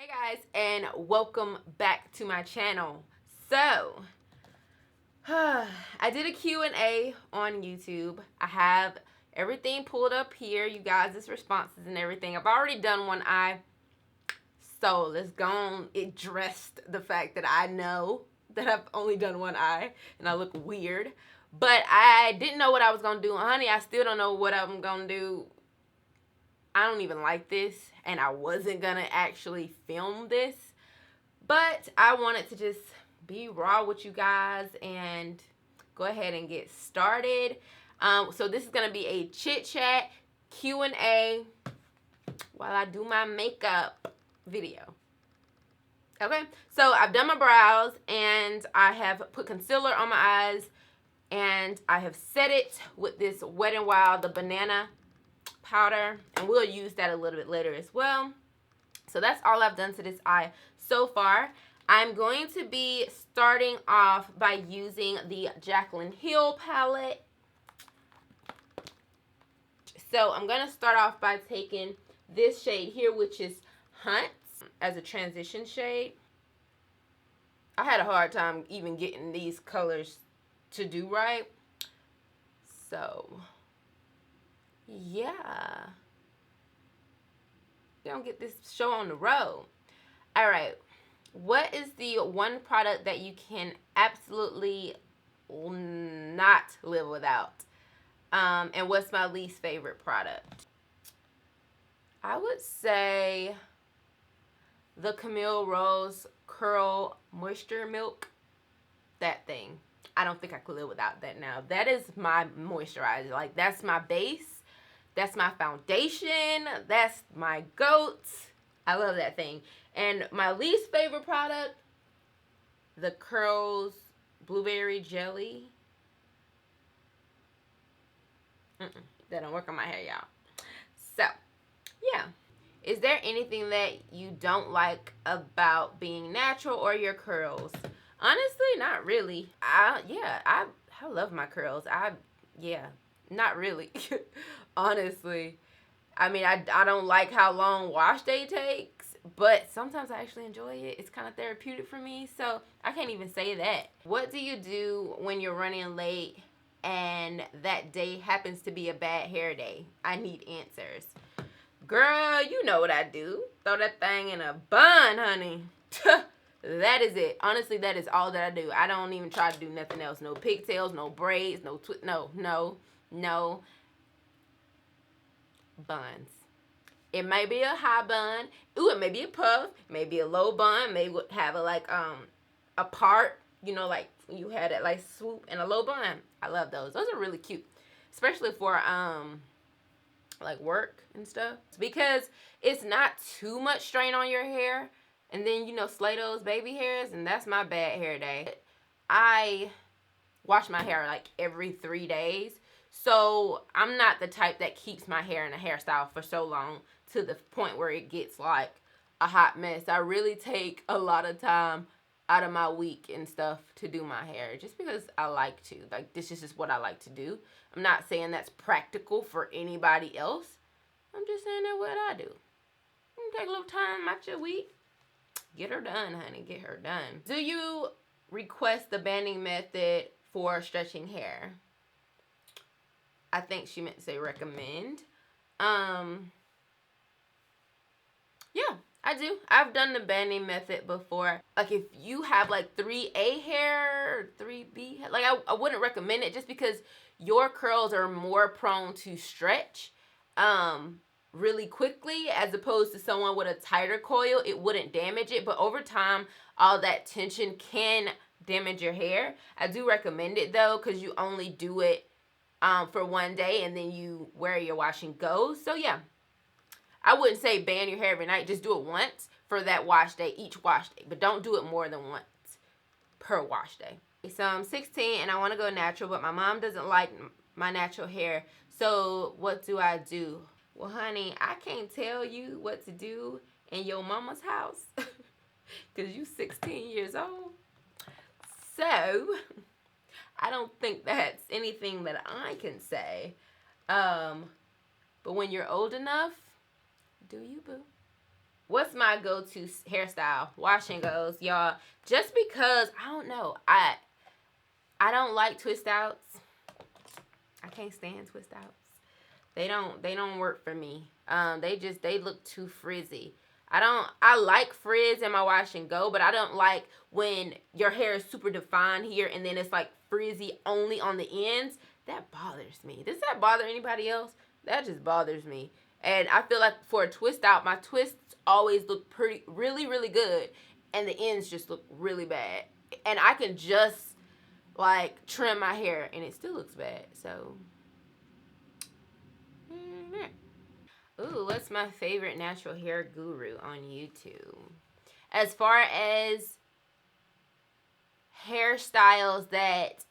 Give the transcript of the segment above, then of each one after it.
Hey guys, and welcome back to my channel. So, I did a Q&A on YouTube. I have everything pulled up here, you guys' responses and everything. I've already done one eye, so let's go on address the fact that I know that I've only done one eye and I look weird. But I didn't know what I was going to do. Honey, I still don't know what I'm going to do. I don't even like this, and I wasn't going to actually film this. But I wanted to just be raw with you guys and go ahead and get started. So this is going to be a chit-chat Q&A while I do my makeup video. Okay, so I've done my brows and I have put concealer on my eyes and I have set it with this Wet n Wild, the banana powder, and we'll use that a little bit later as well. So that's all I've done to this eye so far. I'm going to be starting off by using the Jaclyn Hill palette. So I'm going to start off by taking this shade here, which is Hunt, as a transition shade. I had a hard time even getting these colors to do right. So, yeah. Don't get this show on the road. All right. What is the one product that you can absolutely not live without? And what's my least favorite product? I would say the Camille Rose Curl Moisture Milk. That thing. I don't think I could live without that now. That is my moisturizer. Like, that's my base. That's my foundation. That's my goat. I love that thing. And my least favorite product, the Curls Blueberry Jelly. That don't work on my hair, y'all. So, yeah. Is there anything that you don't like about being natural or your curls? Honestly, not really. I love my curls. Not really. Honestly. I mean, I don't like how long wash day takes, but sometimes I actually enjoy it. It's kind of therapeutic for me, so I can't even say that. What do you do when you're running late and that day happens to be a bad hair day? I need answers. Girl, you know what I do. Throw that thing in a bun, honey. That is it. Honestly, that is all that I do. I don't even try to do nothing else. No pigtails, no braids, no buns. It may be a high bun. Ooh, it may be a puff. Maybe a low bun. Maybe have a part. You know, like you had it like swoop and a low bun. I love those. Those are really cute, especially for like work and stuff, because it's not too much strain on your hair. And then, you know, slay those baby hairs, and that's my bad hair day. I wash my hair like every 3 days. So I'm not the type that keeps my hair in a hairstyle for so long to the point where it gets like a hot mess. I really take a lot of time out of my week and stuff to do my hair just because I like to. Like, this is just what I like to do. I'm not saying that's practical for anybody else. I'm just saying that's what I do. You take a little time out your week. Get her done, honey. Get her done. Do you request the banding method for stretching hair? I think she meant to say recommend. Yeah, I do. I've done the banding method before. Like, if you have like 3A hair or 3B hair, like I wouldn't recommend it just because your curls are more prone to stretch really quickly, as opposed to someone with a tighter coil. It wouldn't damage it, but over time all that tension can damage your hair. I do recommend it though, because you only do it for 1 day and then you wear your wash and go. So yeah, I wouldn't say band your hair every night. Just do it once for that wash day, each wash day, but don't do it more than once per wash day. So I'm 16 and I want to go natural, but my mom doesn't like my natural hair. So what do I do? Well, honey, I can't tell you what to do in your mama's house because you 16 years old. So I don't think that's anything that I can say. But when you're old enough, do you, boo? what's my go-to hairstyle? Washing goes, y'all. Just because, I don't know, I don't like twist outs. I can't stand twist outs. They don't work for me. They look too frizzy. I like frizz in my wash and go, but I don't like when your hair is super defined here and then it's like frizzy only on the ends. That bothers me. Does that bother anybody else? That just bothers me. And I feel like for a twist out, my twists always look really good, and the ends just look really bad. And I can just like trim my hair and it still looks bad. So ooh, what's my favorite natural hair guru on YouTube? As far as hairstyles that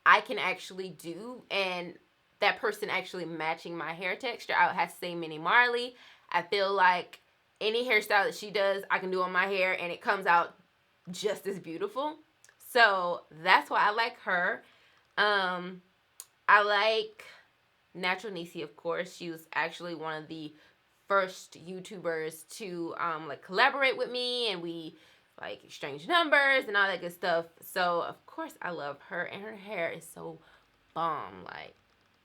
I can actually do and that person actually matching my hair texture, I would have to say Minnie Marley. I feel like any hairstyle that she does, I can do on my hair and it comes out just as beautiful. So that's why I like her. I like Natural Niecy, of course. She was actually one of the first YouTubers to like collaborate with me, and we like exchange numbers and all that good stuff. So of course I love her, and her hair is so bomb. Like,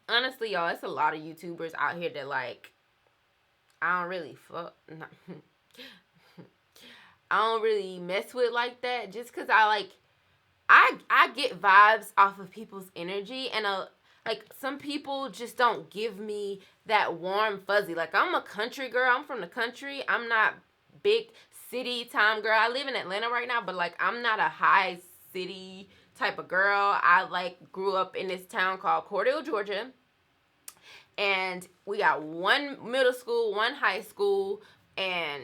honestly, y'all, it's a lot of YouTubers out here that like I don't really I don't really mess with like that, just because I get vibes off of people's energy, and like some people just don't give me that warm fuzzy. Like, I'm a country girl. I'm from the country. I'm not big city time girl. I live in Atlanta right now, but like I'm not a high city type of girl. I like grew up in this town called Cordell, Georgia. And we got one middle school, one high school, and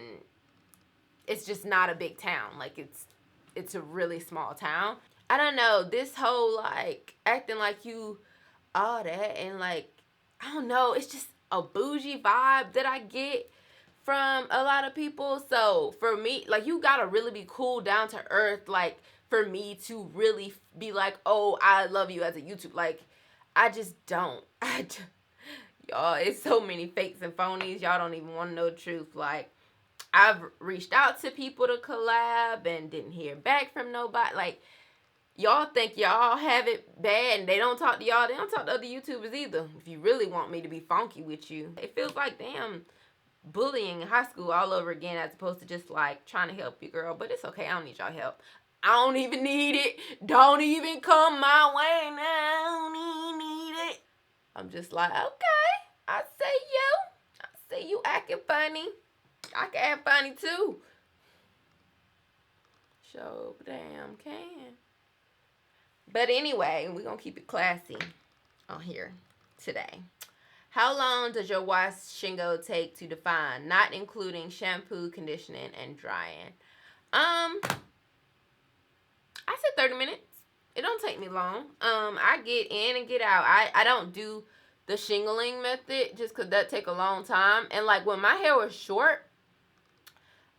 it's just not a big town. Like, it's a really small town. I don't know, this whole like acting like you all that, and like, I don't know, it's just a bougie vibe that I get from a lot of people. So for me, like, you gotta really be cool, down to earth, like, for me to really be like, oh, I love you as a YouTube. Like, I just don't. Y'all, it's so many fakes and phonies. Y'all don't even want to know the truth. Like, I've reached out to people to collab and didn't hear back from nobody. Like, y'all think y'all have it bad and they don't talk to y'all. They don't talk to other YouTubers either. If you really want me to be funky with you. It feels like, damn, bullying in high school all over again, as opposed to just like trying to help you, girl. But it's okay. I don't need y'all help. I don't even need it. Don't even come my way now. I don't even need it. I'm just like, okay, I see you acting funny. I can act funny too. So damn can. But anyway, we're going to keep it classy on here today. How long does your wash Shingo take to define, not including shampoo, conditioning, and drying? I said 30 minutes. It don't take me long. I get in and get out. I don't do the shingling method just because that take a long time. And like, when my hair was short,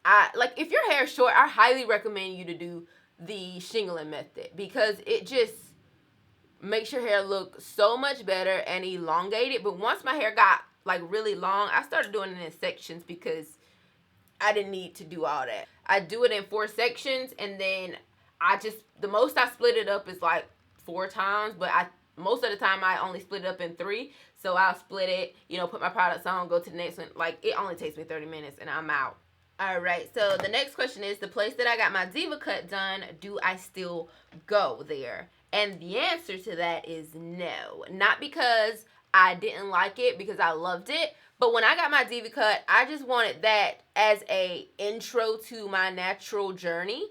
if your hair is short, I highly recommend you to do the shingling method, because it just makes your hair look so much better and elongated. But once my hair got like really long, I started doing it in sections because I didn't need to do all that. I do it in 4 sections, and then the most I split it up is like 4 times, but most of the time I only split it up in 3. So I'll split it, put my products on, go to the next one. Like, it only takes me 30 minutes and I'm out. All right, so the next question is, the place that I got my Diva cut done, do I still go there? And the answer to that is no. Not because I didn't like it, because I loved it. But when I got my Diva cut, I just wanted that as a intro to my natural journey.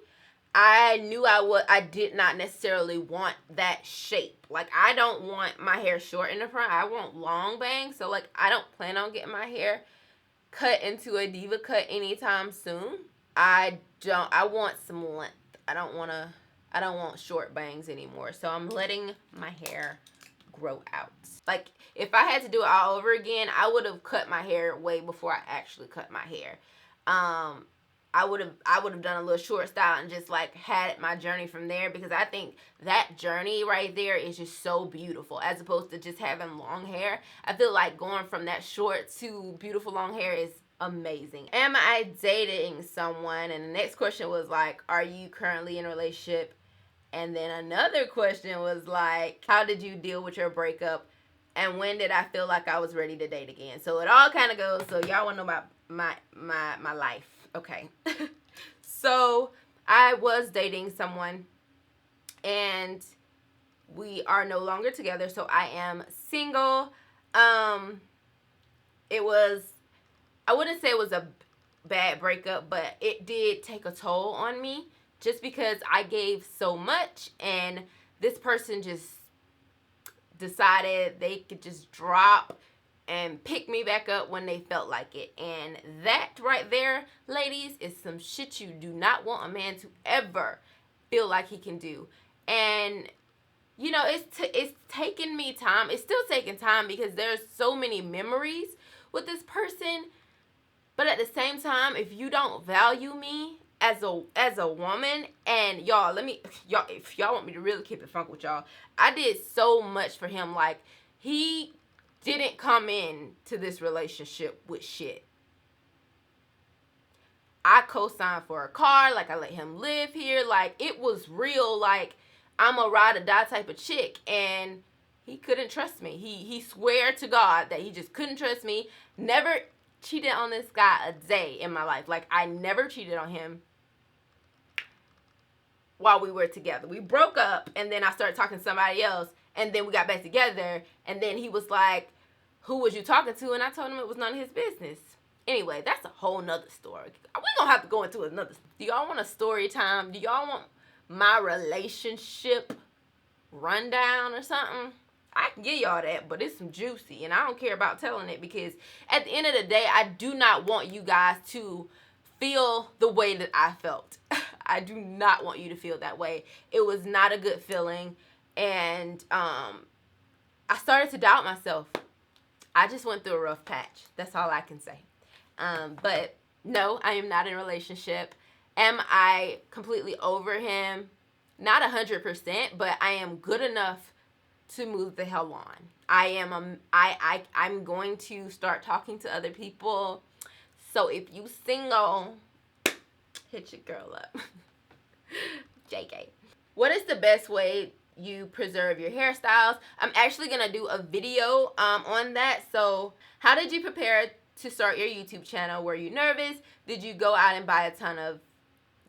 I knew I did not necessarily want that shape. Like, I don't want my hair short in the front. I want long bangs. So, like, I don't plan on getting my hair cut into a Diva cut anytime soon. I want some length. I don't want short bangs anymore. So I'm letting my hair grow out. Like, if I had to do it all over again, I would have cut my hair way before I actually cut my hair. I would have done a little short style and just like had my journey from there, because I think that journey right there is just so beautiful, as opposed to just having long hair. I feel like going from that short to beautiful long hair is amazing. Am I dating someone? And the next question was like, are you currently in a relationship? And then another question was like, how did you deal with your breakup? And when did I feel like I was ready to date again? So it all kind of goes. So y'all want to know about my life. Okay. So I was dating someone and we are no longer together. So I am single. It was, I wouldn't say it was a bad breakup, but it did take a toll on me just because I gave so much and this person just decided they could just drop and pick me back up when they felt like it. And that right there, ladies, is some shit you do not want a man to ever feel like he can do. And you know, it's taken me time. It's still taking time because there's so many memories with this person. But at the same time, if you don't value me as a woman, and y'all, if y'all want me to really keep it funk with y'all, I did so much for him. Like, he didn't come in to this relationship with shit. I co-signed for a car, like I let him live here, like it was real, like I'm a ride or die type of chick, and he couldn't trust me. He swear to God that he just couldn't trust me. Never cheated on this guy a day in my life. Like, I never cheated on him while we were together. We broke up, and then I started talking to somebody else, and then we got back together, and then he was like, who was you talking to? And I told him it was none of his business. Anyway, that's a whole nother story. We're gonna have to go into another. Do y'all want a story time? Do y'all want my relationship rundown or something? I can give y'all that, but it's some juicy, and I don't care about telling it because at the end of the day, I do not want you guys to feel the way that I felt. I do not want you to feel that way. It was not a good feeling, and I started to doubt myself. I just went through a rough patch. That's all I can say. But no, I am not in a relationship. Am I completely over him? Not 100%, but I am good enough to move the hell on. I'm going to start talking to other people. So if you single, hit your girl up. JK. What is the best way you preserve your hairstyles? I'm actually gonna do a video on that. So how did you prepare to start your YouTube channel? Were you nervous? Did you go out and buy a ton of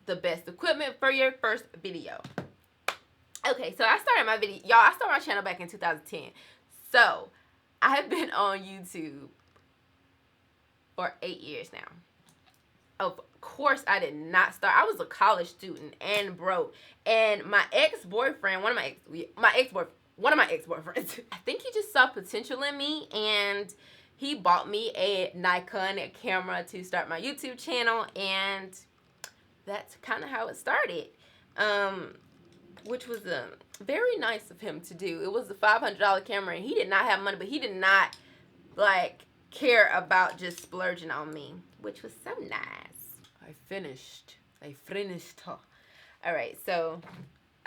the best equipment for your first video? Okay, so I started my video, y'all, I started my channel back in 2010. So I have been on YouTube for 8 years now. Of course, I did not start. I was a college student and broke. And my ex-boyfriend, one of my ex-boyfriends, I think he just saw potential in me, and he bought me a Nikon camera to start my YouTube channel, and that's kind of how it started. Which was very nice of him to do. It was a $500 camera, and he did not have money, but he did not like care about just splurging on me, which was so nice. I finished. All right, so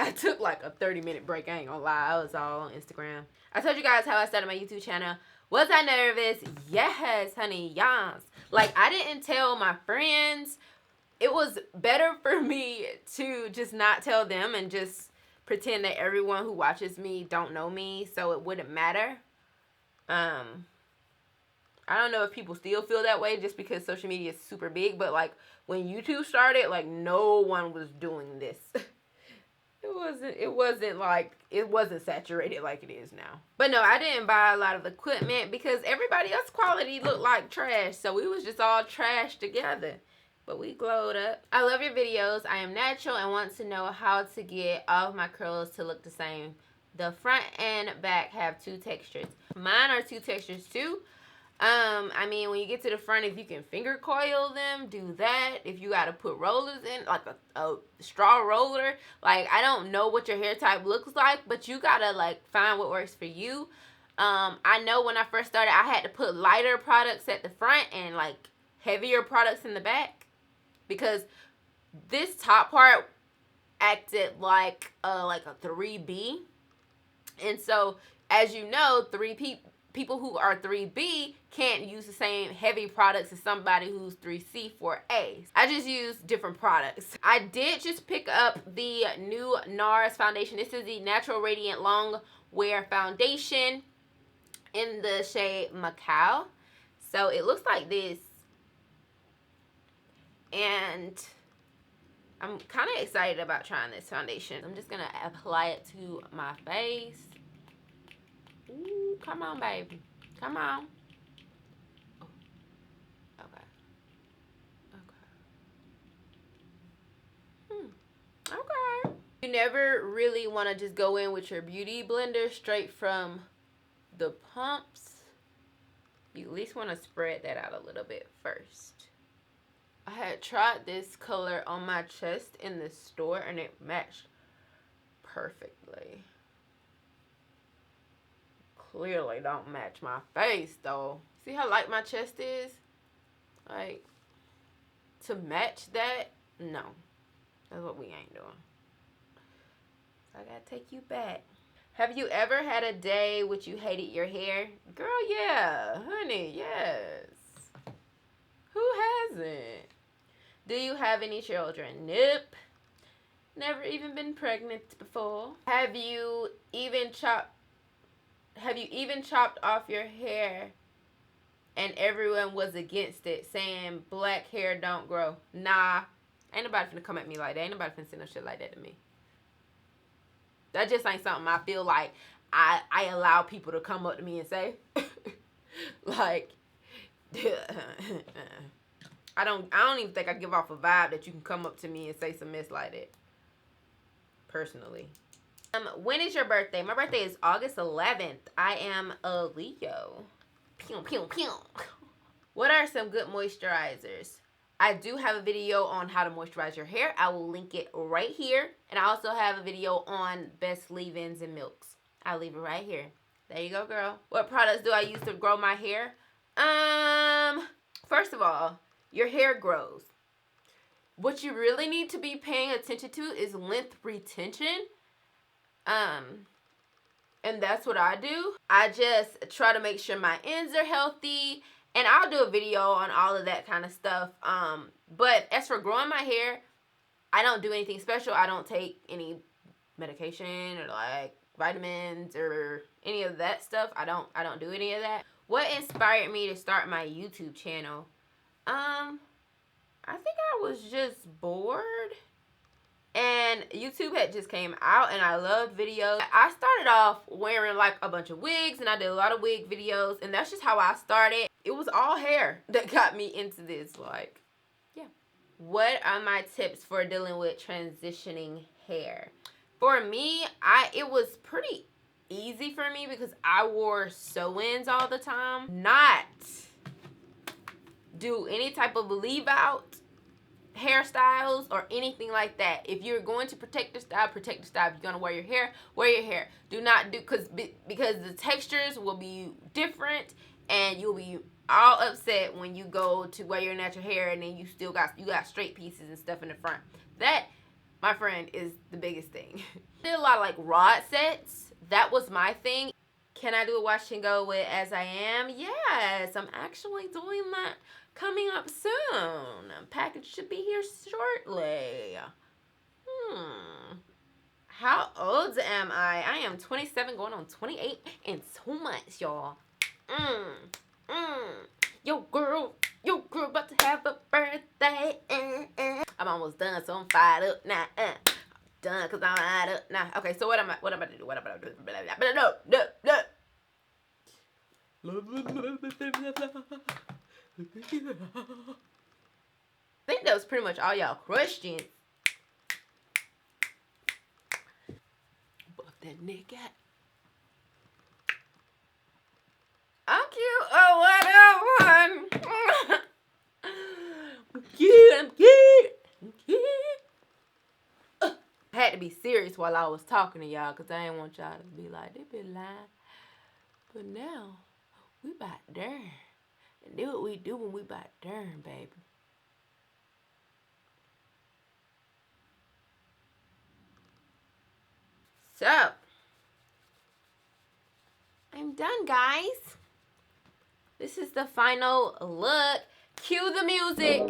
I took like a 30-minute break. I ain't gonna lie, I was all on Instagram. I told you guys how I started my YouTube channel. Was I nervous? Yes, honey, yes. Like, I didn't tell my friends. It was better for me to just not tell them and just pretend that everyone who watches me don't know me, so it wouldn't matter. I don't know if people still feel that way just because social media is super big, but like when YouTube started, like no one was doing this. It wasn't saturated like it is now. But no, I didn't buy a lot of equipment because everybody else's quality looked like trash, so we was just all trash together. But we glowed up. I love your videos. I am natural and want to know how to get all of my curls to look the same. The front and back have 2 textures. Mine are 2 textures too. I mean, when you get to the front, if you can finger coil them, do that. If you got to put rollers in, like a straw roller, like, I don't know what your hair type looks like, but you got to, like, find what works for you. I know when I first started, I had to put lighter products at the front and, like, heavier products in the back. Because this top part acted like a 3B. And so, as you know, 3B people who are 3B can't use the same heavy products as somebody who's 3C, 4A. I just use different products. I did just pick up the new NARS foundation. This is the Natural Radiant Long Wear Foundation in the shade Macao. So it looks like this. And I'm kind of excited about trying this foundation. I'm just going to apply it to my face. Ooh, come on, baby. Come on. Oh, okay. Okay. Okay. You never really want to just go in with your beauty blender straight from the pumps. You at least want to spread that out a little bit first. I had tried this color on my chest in the store and it matched perfectly. Clearly don't match my face though. See how light my chest is? Like, to match that, no. That's what we ain't doing. So I gotta take you back. Have you ever had a day which you hated your hair? Girl, yeah. Honey, yes. Who hasn't? Do you have any children? Nope. Never even been pregnant before. Have you even chopped off your hair and everyone was against it, saying black hair don't grow? Nah. Ain't nobody finna come at me like that. Ain't nobody finna say no shit like that to me. That just ain't something I feel like I allow people to come up to me and say. Like, I don't even think I give off a vibe that you can come up to me and say some mess like that. Personally. When is your birthday? My birthday is August 11th. I am a Leo. Pew, pew, pew. What are some good moisturizers? I do have a video on how to moisturize your hair. I will link it right here. And I also have a video on best leave-ins and milks. I'll leave it right here. There you go, girl. What products do I use to grow my hair? First of all, your hair grows. What you really need to be paying attention to is length retention. And that's what I do. I just try to make sure my ends are healthy. And I'll do a video on all of that kind of stuff. But as for growing my hair, I don't do anything special. I don't take any medication or like vitamins or any of that stuff. I don't do any of that. What inspired me to start my YouTube channel? I think I was just bored. And YouTube had just came out and I loved videos. I started off wearing like a bunch of wigs and I did a lot of wig videos. And that's just how I started. It was all hair that got me into this. Like, yeah. What are my tips for dealing with transitioning hair? For me, it was pretty easy for me because I wore sew-ins all the time. Not do any type of leave out hairstyles or anything like that. If you're going to protect the style, protect the style. If you're going to wear your hair. Do not do, because the textures will be different and you'll be all upset when you go to wear your natural hair and then you got straight pieces and stuff in the front. That, my friend, is the biggest thing. I did a lot of like rod sets. That was my thing. Can I do a wash and go with As I Am? Yes, I'm actually doing that coming up soon. Package should be here shortly. How old am I? I am 27 going on 28 in 2 months, y'all. Yo girl about to have a birthday. I'm almost done, so I'm fired up now. Done, cause I'm fired up now. Okay, so what am I to do? I think that was pretty much all y'all questions. Buff that neck out. I'm cute. Oh, what a one. I'm cute. I had to be serious while I was talking to y'all because I didn't want y'all to be like, they been lying. But now, we about there. And do what we do when we about done, baby. So, I'm done, guys. This is the final look. Cue the music.